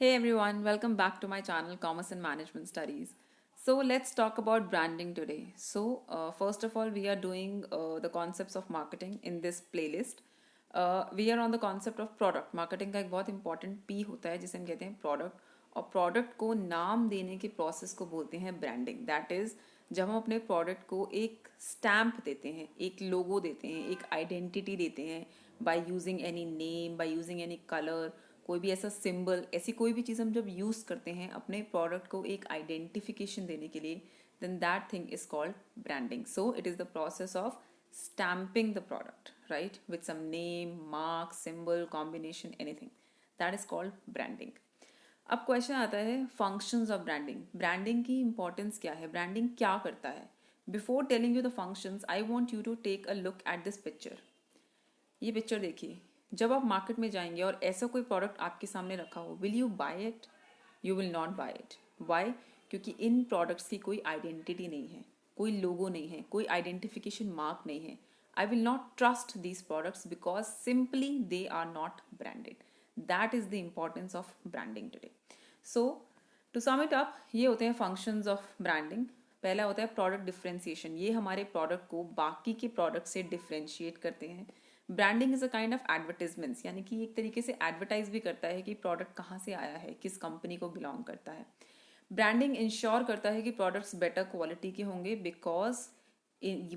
Hey everyone, welcome back to my channel Commerce and Management Studies. So let's talk about branding today. First of all, we are doing the concepts of marketing in this playlist. We are on the concept of product. Marketing का एक बहुत important P होता है जिसे हम कहते हैं product और product को नाम देने के process को बोलते हैं branding. That is जब हम अपने product को एक stamp देते हैं, एक logo देते हैं, एक identity देते हैं by using any name, by using any color, कोई भी ऐसा सिंबल ऐसी कोई भी चीज़ हम जब यूज़ करते हैं अपने प्रोडक्ट को एक आइडेंटिफिकेशन देने के लिए then that thing is called branding. So it is the process of stamping the product right with some name mark symbol combination anything that is called branding. अब क्वेश्चन आता है फंक्शंस ऑफ ब्रांडिंग. ब्रांडिंग की importance क्या है, branding क्या करता है. Before telling you the functions I want you to take a look at this picture. ये पिक्चर देखिए. जब आप मार्केट में जाएंगे और ऐसा कोई प्रोडक्ट आपके सामने रखा हो, will you buy it? You will not buy it. Why? क्योंकि इन प्रोडक्ट्स की कोई आइडेंटिटी नहीं है, कोई लोगो नहीं है, कोई आइडेंटिफिकेशन मार्क नहीं है. I will not trust these products because simply they are not branded. That is the importance of branding today. So to sum it up, ये होते हैं फंक्शंस ऑफ ब्रांडिंग. पहला होता है प्रोडक्ट डिफ्रेंसिएशन. ये हमारे प्रोडक्ट को बाकी के प्रोडक्ट से डिफ्रेंशिएट करते हैं. Branding is a kind of advertisements, यानी कि एक तरीके से एडवर्टाइज भी करता है कि प्रोडक्ट कहाँ से आया है, किस कंपनी को बिलोंग करता है. ब्रांडिंग इंश्योर करता है कि प्रोडक्ट्स बेटर क्वालिटी के होंगे बिकॉज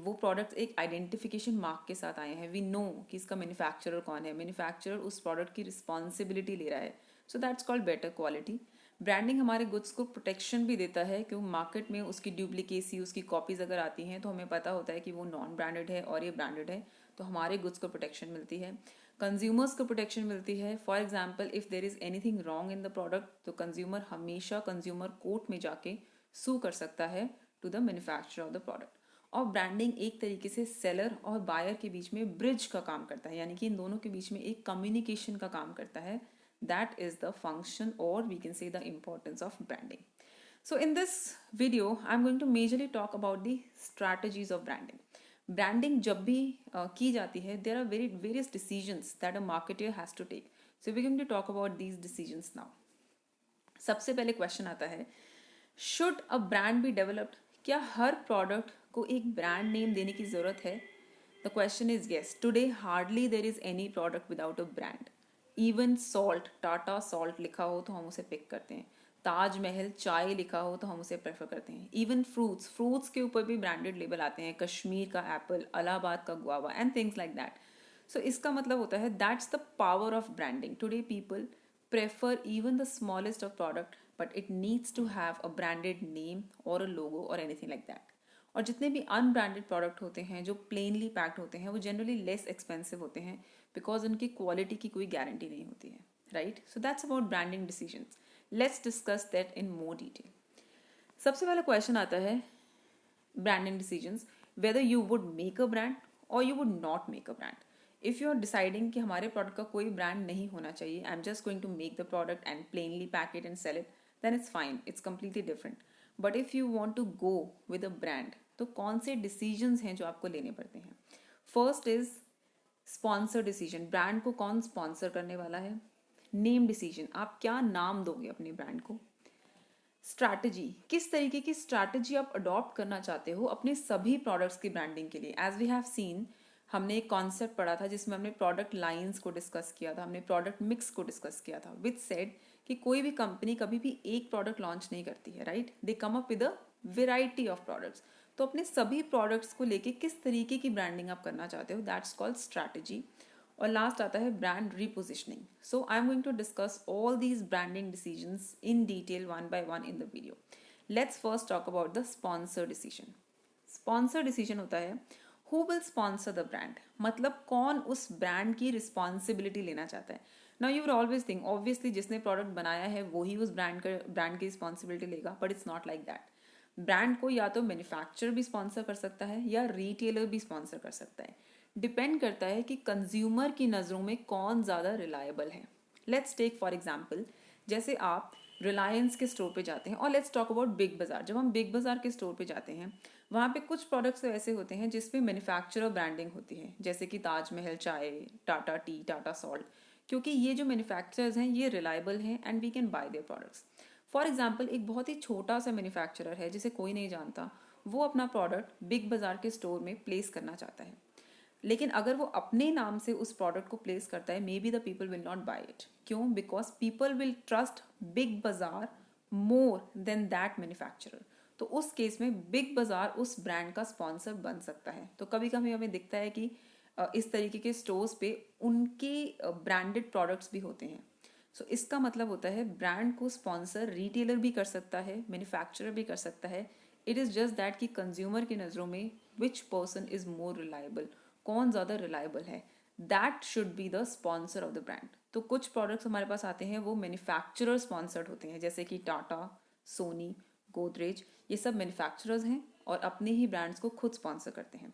वो प्रोडक्ट्स एक आइडेंटिफिकेशन मार्क के साथ आए हैं. वी नो कि इसका मैन्युफैक्चरर कौन है, मैन्युफैक्चरर उस प्रोडक्ट की रिस्पॉन्सिबिलिटी ले रहा है. So that's called better quality. Branding हमारे गुड्स को प्रोटेक्शन भी देता है कि मार्केट में उसकी डुप्लीकेसी, उसकी कॉपीज अगर आती हैं तो हमें पता होता है कि वो नॉन ब्रांडेड है और ये ब्रांडेड है, तो हमारे गुड्स को प्रोटेक्शन मिलती है. कंज्यूमर्स को प्रोटेक्शन मिलती है. For example if there is anything wrong in the product तो कंज्यूमर हमेशा कंज्यूमर कोर्ट में जाके सू कर सकता है to the manufacturer of the product. और ब्रांडिंग एक तरीके से सेलर और बायर के बीच में ब्रिज का काम करता है, यानी कि इन दोनों के बीच में एक कम्युनिकेशन का काम करता है. That is the function, or we can say the importance of branding. So in this video I'm going to majorly talk about the strategies of branding. Branding जब भी की जाती है, there are various decisions that a marketer has to take. So we're going to talk about these decisions now. सबसे पहले question आता है, should a brand be developed? क्या हर प्रोडक्ट को एक ब्रांड नेम देने की ज़रूरत है? The question is yes. Today hardly there is any product without a brand. Even salt, Tata salt लिखा हो तो हम उसे पिक करते हैं. ताजमहल चाय लिखा हो तो हम उसे प्रेफर करते हैं. इवन फ्रूट्स के ऊपर भी ब्रांडेड लेबल आते हैं. कश्मीर का एप्पल, इलाहाबाद का guava and things like that. So इसका मतलब होता है that's the power of branding. Today people prefer even the smallest of product but it needs to have a branded name or a logo or anything like that. और जितने भी unbranded product होते हैं जो प्लेनली पैक्ड होते हैं वो generally less expensive होते हैं बिकॉज उनकी क्वालिटी की कोई गारंटी नहीं होती है. Right. So that's about branding decisions. Let's discuss that in more detail. सबसे पहला क्वेश्चन आता है branding decisions, whether you would make a brand और you would not make a brand. If you are deciding कि हमारे product का कोई brand नहीं होना चाहिए, I am just going to make the product and plainly pack it and sell it, then it's fine, it's completely different. But if you want to go with a brand तो कौन से decisions हैं जो आपको लेने पड़ते हैं? First is sponsor decision. Brand को कौन स्पॉन्सर करने वाला है. नेम डिसीजन, आप क्या नाम दोगे अपने ब्रांड को. स्ट्रैटेजी, किस तरीके की स्ट्रैटेजी आप अडॉप्ट करना चाहते हो अपने सभी प्रोडक्ट्स की ब्रांडिंग के लिए. एज वी हैव सीन, हमने एक कॉन्सेप्ट पढ़ा था जिसमें हमने प्रोडक्ट लाइंस को डिस्कस किया था, हमने प्रोडक्ट मिक्स को डिस्कस किया था. विच सेड कि कोई भी कंपनी कभी भी एक प्रोडक्ट लॉन्च नहीं करती है. Right. They come up with a variety of products. तो अपने सभी प्रोडक्ट्स को लेके किस तरीके की ब्रांडिंग आप करना चाहते हो, दैट्स कॉल्ड स्ट्रैटेजी. और लास्ट आता है brand repositioning. So I am going to discuss all these branding decisions in detail one by one in the video. Let's first talk about the sponsor decision. Sponsor decision होता है who will sponsor the brand, मतलब कौन उस brand की responsibility लेना चाहता है. Now you will always think obviously जिसने प्रोडक्ट बनाया है वो ही उस ब्रांड की रिस्पॉन्सिबिलिटी लेगा, but it's not like that. Brand को या तो मैन्युफैक्चरर भी स्पॉन्सर कर सकता है या रिटेलर भी स्पॉन्सर कर सकता है. डिपेंड करता है कि कंज्यूमर की नज़रों में कौन ज़्यादा रिलायबल है. लेट्स टेक फॉर एग्जाम्पल, जैसे आप रिलायंस के स्टोर पे जाते हैं, और लेट्स टॉक अबाउट बिग बाज़ार. जब हम बिग बाज़ार के स्टोर पे जाते हैं वहाँ पे कुछ प्रोडक्ट्स तो ऐसे होते हैं जिसपे मैन्युफैक्चरर ब्रांडिंग होती है, जैसे कि ताजमहल चाय, टाटा टी, टाटा सॉल्ट. क्योंकि ये जो मैन्युफैक्चरर्स हैं ये रिलायबल हैं and we can buy their products. For example एक बहुत ही छोटा सा मैन्युफैक्चरर है जिसे कोई नहीं जानता, वो अपना प्रोडक्ट बिग बाज़ार के स्टोर में प्लेस करना चाहता है, लेकिन अगर वो अपने नाम से उस प्रोडक्ट को प्लेस करता है, maybe the people will not buy it. क्यों? Because people will trust Big Bazaar more then that manufacturer. तो उस केस में बिग बाजार उस ब्रांड का स्पॉन्सर बन सकता है। तो कभी कभी हमें दिखता है कि इस तरीके के स्टोर्स पे उनके ब्रांडेड प्रोडक्ट्स भी होते हैं। सो इसका मतलब होता है ब्रांड को स्पॉन्सर रिटेलर भी कर सकता है, मैन्युफैक्चरर भी कर सकता है। इट इज़ जस्ट दैट कि कंज्यूमर की नज़रों में which person is more reliable, कौन ज़्यादा रिलायबल है, that should be the sponsor of the brand. तो कुछ प्रोडक्ट्स हमारे पास आते हैं वो मैन्युफैक्चरर स्पॉन्सर्ड होते हैं, जैसे कि टाटा, सोनी, गोदरेज, ये सब मैन्युफैक्चरर्स हैं और अपने ही ब्रांड्स को खुद स्पॉन्सर करते हैं।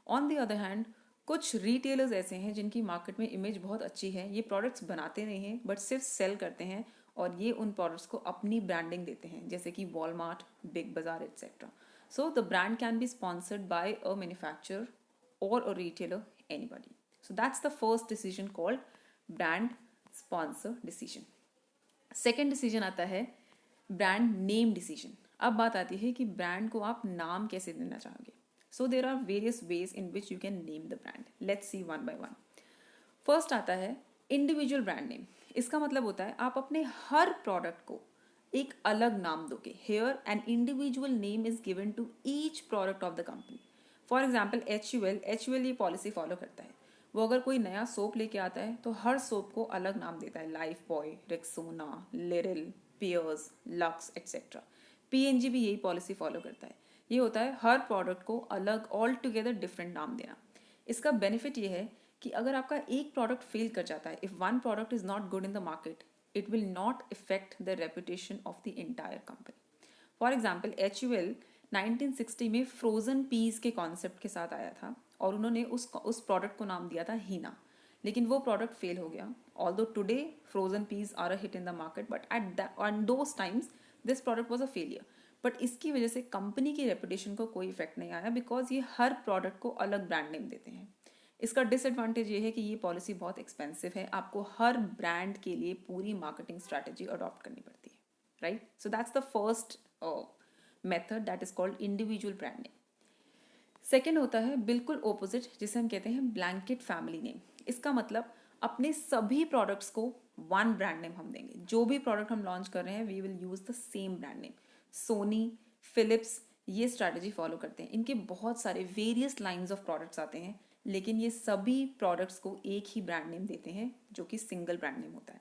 ऑन द अदर हैंड कुछ रिटेलर्स ऐसे हैं जिनकी मार्केट में इमेज बहुत अच्छी है, ये प्रोडक्ट्स बनाते नहीं हैं बट सिर्फ सेल करते हैं और ये उन प्रोडक्ट्स को अपनी ब्रांडिंग देते हैं, जैसे कि वॉलमार्ट, बिग बाजार etcetera. So the brand can be sponsored by a manufacturer or a retailer, anybody. So that's the first decision called brand sponsor decision. Second decision आता है brand name decision. अब बात आती है कि ब्रांड को आप नाम कैसे देना चाहोगे. So there are various ways in which you can name the brand. Let's see one by one. First आता है individual brand name. इसका मतलब होता है आप अपने हर प्रोडक्ट को एक अलग नाम दोगे. Here an individual name is given to each product of the company. For example HUL ये पॉलिसी फॉलो करता है, वो अगर कोई नया सोप लेके आता है तो हर सोप को अलग नाम देता है, Lifebuoy, Rexona, Liril, Pears, Lux etcetera. PNG भी यही पॉलिसी फॉलो करता है। ये होता है हर प्रोडक्ट को अलग ऑल टुगेदर डिफरेंट नाम देना। इसका बेनिफिट ये है कि अगर आपका एक प्रोडक्ट फेल कर जाता है, if one product is not good in the market, it will not effect the reputation of the entire company. For example HUL 1960 में फ्रोजन पीस के कॉन्सेप्ट के साथ आया था और उन्होंने उस प्रोडक्ट को नाम दिया था हीना, लेकिन वो प्रोडक्ट फेल हो गया। Although today frozen peas are a hit in the market, but at those times this product was a failure. But इसकी वजह से कंपनी की रेपुटेशन को कोई इफेक्ट नहीं आया, बिकॉज ये हर प्रोडक्ट को अलग ब्रांड नेम देते हैं। इसका डिसएडवांटेज ये है कि ये पॉलिसी बहुत एक्सपेंसिव है, आपको हर ब्रांड के लिए पूरी मार्केटिंग स्ट्रैटेजी अडॉप्ट करनी पड़ती है, right? So that's the first method, that is called individual brand name. Second होता है बिल्कुल ओपोजिट, जिसे हम कहते हैं ब्लैंकेट फैमिली नेम। इसका मतलब अपने सभी प्रोडक्ट्स को वन ब्रांड नेम हम देंगे। जो भी प्रोडक्ट हम लॉन्च कर रहे हैं we will use the same brand name. Sony, Philips ये स्ट्रैटेजी फॉलो करते हैं। इनके बहुत सारे वेरियस लाइंस ऑफ प्रोडक्ट्स आते हैं, लेकिन ये सभी प्रोडक्ट्स को एक ही ब्रांड नेम देते हैं, जो कि सिंगल ब्रांड नेम होता है।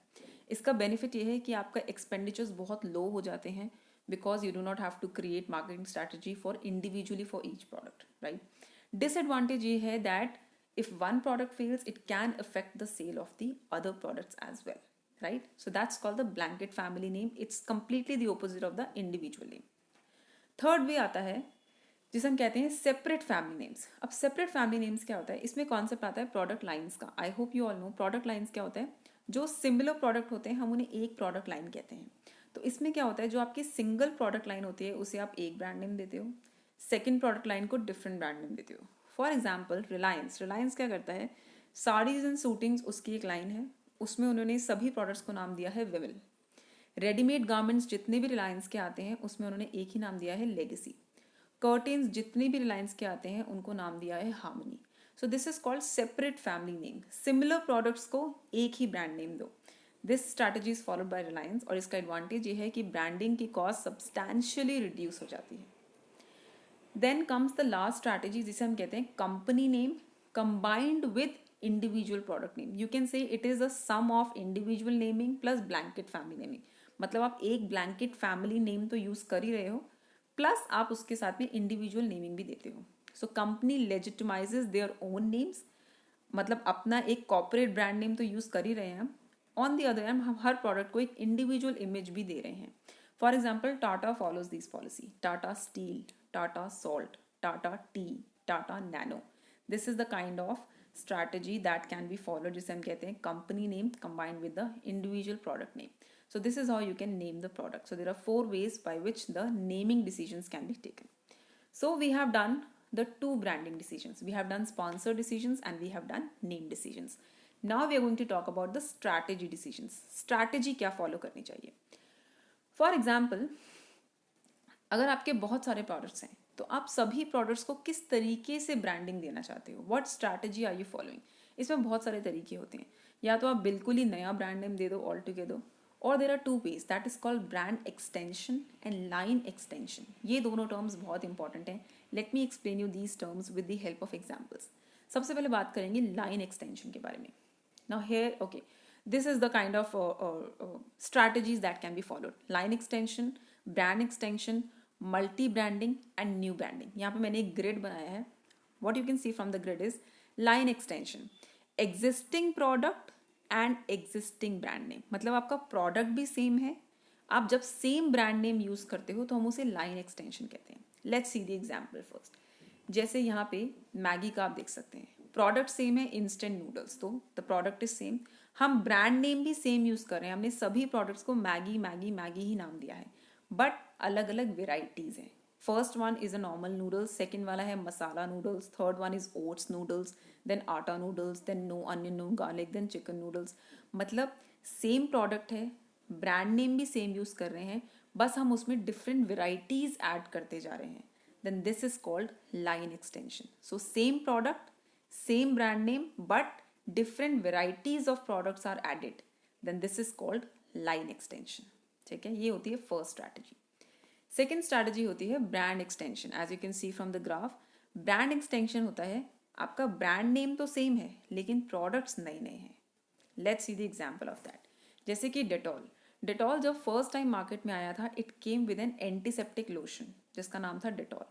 इसका बेनिफिट ये है कि आपका एक्सपेंडिचर्स बहुत लो हो जाते हैं, because you do not have to create marketing strategy for individually for each product, right? Disadvantage ये है that if one product fails, it can affect the sale of the other products as well, right? So that's called the blanket family name. It's completely the opposite of the individual name. Third way आता है जिसे हम कहते हैं separate family names. अब separate family names क्या होता है? इसमें कॉन्सेप्ट आता है प्रोडक्ट लाइन्स का। I hope you all know product lines क्या होता है। जो सिमिलर प्रोडक्ट होते हैं हम उन्हें एक प्रोडक्ट लाइन कहते हैं। तो इसमें क्या होता है, जो आपकी सिंगल प्रोडक्ट लाइन होती है उसे आप एक ब्रांड नेम देते हो, सेकंड प्रोडक्ट लाइन को डिफरेंट ब्रांड नेम देते हो। फॉर एग्जांपल रिलायंस क्या करता है, साड़ीज एंड सूटिंग्स उसकी एक लाइन है, उसमें उन्होंने सभी प्रोडक्ट्स को नाम दिया है विमल। रेडीमेड गारमेंट्स जितने भी रिलायंस के आते हैं उसमें उन्होंने एक ही नाम दिया है लेगेसी। कर्टेन्स जितने भी रिलायंस के आते हैं उनको नाम दिया है harmony. So this is called separate family name. Similar products को एक ही ब्रांड नेम दो। This strategy is followed by Reliance और इसका एडवांटेज ये है कि ब्रांडिंग की कॉस्ट सब्सटैंशियली रिड्यूस हो जाती है। Then comes the last strategy जिसे हम कहते हैं company name combined with individual product name. You can say it is a sum of individual naming plus blanket family naming. मतलब आप एक ब्लैंकेट फैमिली नेम तो यूज कर ही रहे हो, प्लस आप उसके साथ में इंडिविजुअल नेमिंग भी देते हो। So company legitimizes their own names, मतलब अपना एक कॉर्पोरेट ब्रांड नेम तो यूज कर ही रहे हैं हम, ऑन दी अदर हैंड हम हर प्रोडक्ट को एक इंडिविजुअल इमेज भी दे रहे हैं। For example Tata follows this policy, Tata steel, Tata salt, Tata T, Tata nano. This is the kind of strategy that can be followed, जिसे हम कहते हैं company name combined with the individual product name. So this is how you can name the product. So there are 4 ways by which the naming decisions can be taken. So we have done the 2 branding decisions. We have done sponsor decisions and we have done name decisions. Now we are going to talk about the strategy decisions. Strategy क्या follow करनी चाहिए. For example, अगर आपके बहुत सारे products हैं तो आप सभी प्रोडक्ट्स को किस तरीके से ब्रांडिंग देना चाहते हो. What strategy are you following. इसमें बहुत सारे तरीके होते हैं. या तो आप बिल्कुल ही नया ब्रांड नेम दे दो ऑल टुगेदर, और there are two ways, that is called brand extension and line extension. ये दोनों टर्म्स बहुत इंपॉर्टेंट हैं. Let me explain you these terms with the help of examples. सबसे पहले बात करेंगे लाइन एक्सटेंशन के बारे में. Now here okay, this is the kind of strategies that can be followed. Line extension, brand extension, multi branding and new branding. यहाँ पे मैंने एक grid बनाया है. What you can see from the grid is line extension, existing product and existing brand name. मतलब आपका product भी same है. आप जब same brand name use करते हो तो हम उसे line extension कहते हैं. Let's see the example first. जैसे यहाँ पे मैगी का आप देख सकते हैं. प्रोडक्ट सेम है, इंस्टेंट नूडल्स, तो द प्रोडक्ट इज सेम. हम ब्रांड नेम भी सेम यूज कर रहे हैं. हमने सभी प्रोडक्ट्स को मैगी मैगी मैगी ही नाम दिया है, बट अलग अलग वेराइटीज हैं. First one is a normal noodles, second वाला है masala noodles, third one is oats noodles, then atta noodles, then no onion no garlic, then chicken noodles. मतलब सेम प्रोडक्ट है, ब्रांड नेम भी सेम यूज कर रहे हैं, बस हम उसमें डिफरेंट वेराइटीज ऐड करते जा रहे हैं. then this is called line extension. So same product, same brand name, but different varieties of products are added, then this is called line extension. ठीक है, ये होती है first strategy. Second strategy होती है brand extension. As you can see from the graph, brand extension होता है आपका brand name तो same है लेकिन products नए नए हैं. Let's see the example of that. जैसे कि डेटॉल. डेटॉल जब फर्स्ट टाइम मार्केट में आया था, it came with N antiseptic lotion जिसका नाम था डेटॉल.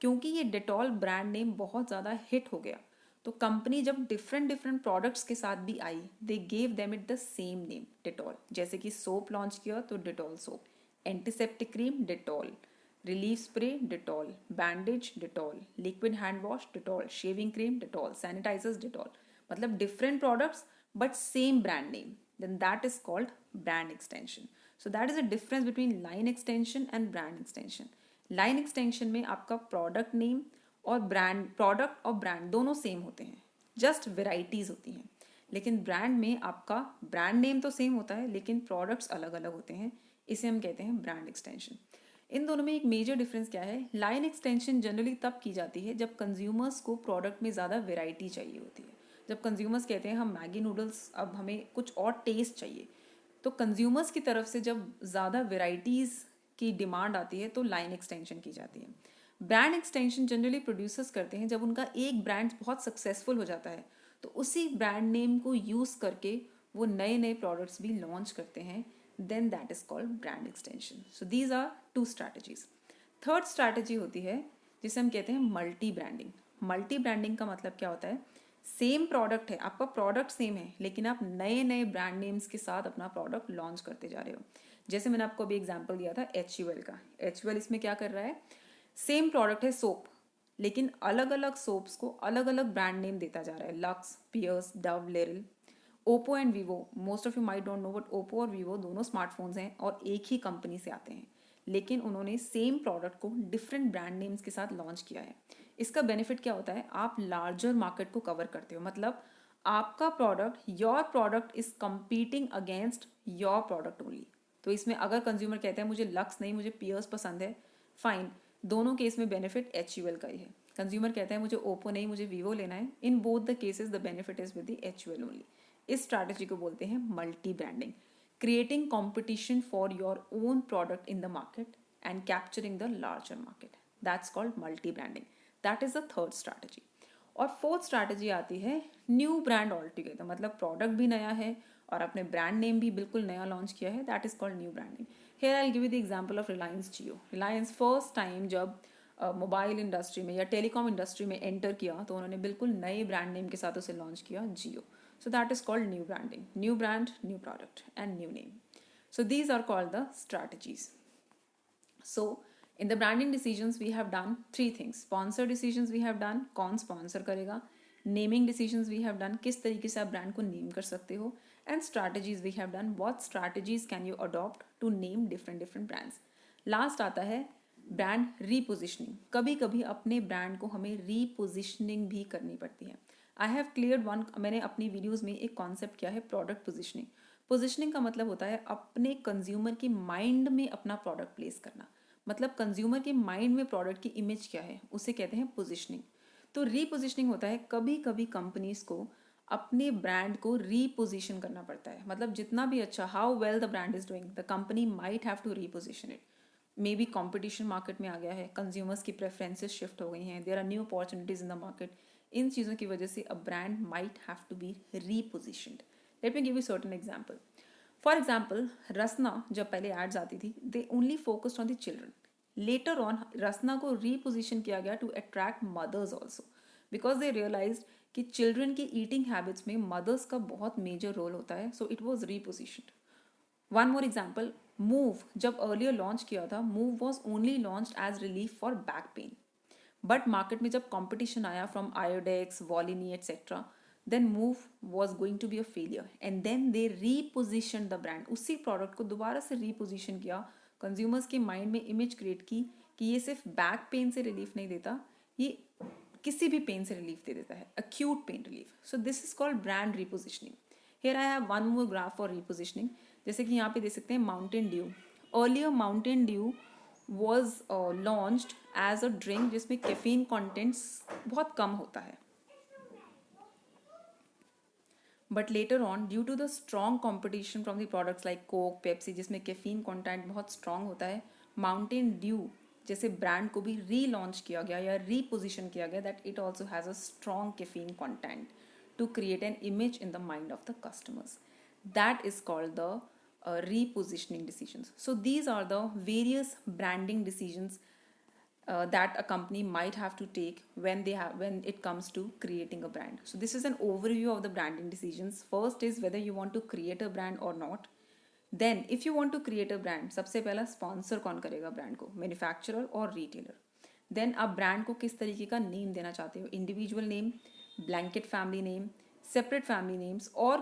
क्योंकि ये डेटॉल ब्रांड नेम बहुत ज़्यादा हिट हो गया, तो कंपनी जब डिफरेंट डिफरेंट प्रोडक्ट्स के साथ भी आई, they gave them it the same name Dettol. जैसे कि सोप लॉन्च किया तो Dettol soap, antiseptic cream Dettol, relief spray Dettol, bandage Dettol, liquid hand wash Dettol, shaving cream Dettol, sanitizers Dettol. मतलब different products but same brand name, then that is called brand extension. So that is the difference between line extension and brand extension. Line extension में आपका product name और product और brand दोनों same होते हैं, just varieties होती हैं. लेकिन brand में आपका brand name तो same होता है लेकिन products अलग अलग होते हैं, इसे हम कहते हैं brand extension. इन दोनों में एक मेजर डिफरेंस क्या है. लाइन एक्सटेंशन जनरली तब की जाती है जब कंज्यूमर्स को प्रोडक्ट में ज़्यादा वेराइटी चाहिए होती है. जब कंज्यूमर्स कहते हैं हम मैगी नूडल्स, अब हमें कुछ और टेस्ट चाहिए, तो कंज्यूमर्स की तरफ से जब ज़्यादा वेराइटीज़ की डिमांड आती है तो लाइन एक्सटेंशन की जाती है. ब्रांड एक्सटेंशन जनरली प्रोड्यूसर्स करते हैं जब उनका एक ब्रांड बहुत सक्सेसफुल हो जाता है तो उसी ब्रांड नेम को यूज़ करके वो नए नए प्रोडक्ट्स भी लॉन्च करते हैं. Then that is called brand extension. So these are two strategies. Third strategy होती है जिसे हम कहते हैं मल्टी ब्रांडिंग. मल्टी ब्रांडिंग का मतलब क्या होता है. सेम प्रोडक्ट है, आपका प्रोडक्ट सेम है लेकिन आप नए नए ब्रांड नेम्स के साथ अपना प्रोडक्ट लॉन्च करते जा रहे हो. जैसे मैंने आपको अभी एग्जांपल दिया था HUL का. HUL इसमें क्या कर रहा है, सेम प्रोडक्ट है सोप, लेकिन अलग अलग सोप्स को अलग अलग ब्रांड नेम देता जा रहा है. Lux, Pears, Dove, Liril. Oppo and Vivo, most of you might don't know but Oppo और वीवो दोनों स्मार्टफोन्स हैं और एक ही कंपनी से आते हैं, लेकिन उन्होंने सेम प्रोडक्ट को डिफरेंट ब्रांड नेम्स के साथ लॉन्च किया है. इसका बेनिफिट क्या होता है, आप लार्जर मार्केट को कवर करते हो. मतलब आपका product, your product is competing against your product only. तो इसमें अगर कंज्यूमर कहते हैं मुझे लक्स नहीं, मुझे पियर्स पसंद है, फाइन, दोनों केस में बेनिफिट HUL का ही है. कंज्यूमर कहता है मुझे ओप्पो नहीं, मुझे वीवो लेना है, in both the cases the benefit is with the HUL only. इस स्ट्रैटेजी को बोलते हैं multi branding. creating competition for your own product in the market and capturing the larger market. That's called multi-branding. That is the third strategy. और fourth strategy आती है new brand all together. मतलब product भी नया है और अपने brand name भी बिल्कुल नया लॉन्च किया है. That is called new branding. Here I give you the example of Reliance Jio. Reliance first time जब मोबाइल इंडस्ट्री में या टेलीकॉम इंडस्ट्री में एंटर किया तो उन्होंने बिल्कुल नए ब्रांड नेम के साथ उसे लॉन्च किया, जियो. So that is called new branding. New brand, new product and new name. So these are called the strategies. So in the branding decisions we have done three things. Sponsor decisions we have done, कौन sponsor करेगा. Naming decisions we have done, किस तरीके से आप brand को name कर सकते हो. And strategies we have done, what strategies can you adopt to name different brands. Last आता है brand repositioning. कभी कभी अपने brand को हमें repositioning भी करनी पड़ती है. आई हैव क्लियर वन, मैंने अपनी वीडियोज़ में एक कॉन्सेप्ट किया है प्रोडक्ट पोजिशनिंग. पोजिशनिंग का मतलब होता है अपने कंज्यूमर के माइंड में अपना प्रोडक्ट प्लेस करना. मतलब कंज्यूमर के माइंड में प्रोडक्ट की इमेज क्या है उसे कहते हैं पोजिशनिंग. तो रीपोजिशनिंग होता है कभी कभी कंपनीज को अपने ब्रांड को रीपोजिशन करना पड़ता है. मतलब जितना भी अच्छा, how well the brand is doing, the company might have to reposition it. Maybe competition market में आ गया है, कंज्यूमर्स की प्रेफरेंसेस शिफ्ट हो गई हैं, there are new opportunities in the market. इन चीज़ों की वजह से a brand might have to be repositioned. Let me give you certain example. For example, Rasna जब पहले एड्स आती थी, they only focused on the children. Later on Rasna को रीपोजिशन किया गया to attract mothers also, because they realise कि children की eating habits में मदर्स का बहुत मेजर रोल होता है. सो it was repositioned. One more example, Moov जब अर्लियर लॉन्च किया था, Moov was only launch as relief for back pain. But market में जब कॉम्पिटिशन आया from Iodex, Volini etcetera, then Moov was going to be a failure and then they reposition the brand. उसी product को दोबारा से reposition किया, consumers के mind में इमेज क्रिएट की कि ये सिर्फ बैक पेन से रिलीफ नहीं देता, ये किसी भी पेन से रिलीफ दे देता है, acute pain relief. So this is called brand repositioning. Here I have one more graph for repositioning. जैसे कि यहाँ पे देख सकते हैं Mountain Dew. Earlier Mountain Dew was launched as a drink जिसमें कैफीन कॉन्टेंट्स बहुत कम होता है. But later on, due to the strong competition from the products like Coke, Pepsi, जिसमें कैफीन कॉन्टेंट बहुत स्ट्रॉन्ग होता है, माउंटेन ड्यू जैसे ब्रांड को भी री लॉन्च किया गया या रीपोजिशन किया गया, that it also has a strong caffeine content to create an image in the mind of the customers. That is called the repositioning decisions. So these are the various branding decisions that a company might have to take when it comes to creating a brand. So this is an overview of the branding decisions. First is whether you want to create a brand or not. Then if you want to create a brand, सबसे पहला sponsor कौन करेगा brand को, manufacturer और retailer. Then आप brand को किस तरीके का नेम देना चाहते हो, individual name, blanket family name, separate family names, और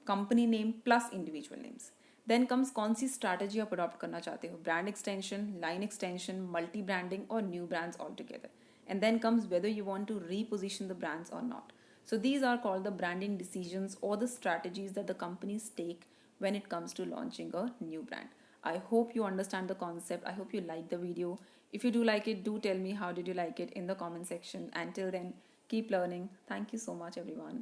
company name plus individual names. Then comes कौन सी स्ट्रैटेजी आप अडॉप्ट करना चाहते हो, brand extension, line extension, multi branding और new brands all together. And then comes whether you want to reposition the brands और not. So these are called the branding decisions or the strategies that the companies take when it comes to launching a new brand. I hope you understand the concept. I hope you like the video. If you do like it, do tell me how did you like it in the comment section. Until then, keep learning. Thank you so much, everyone.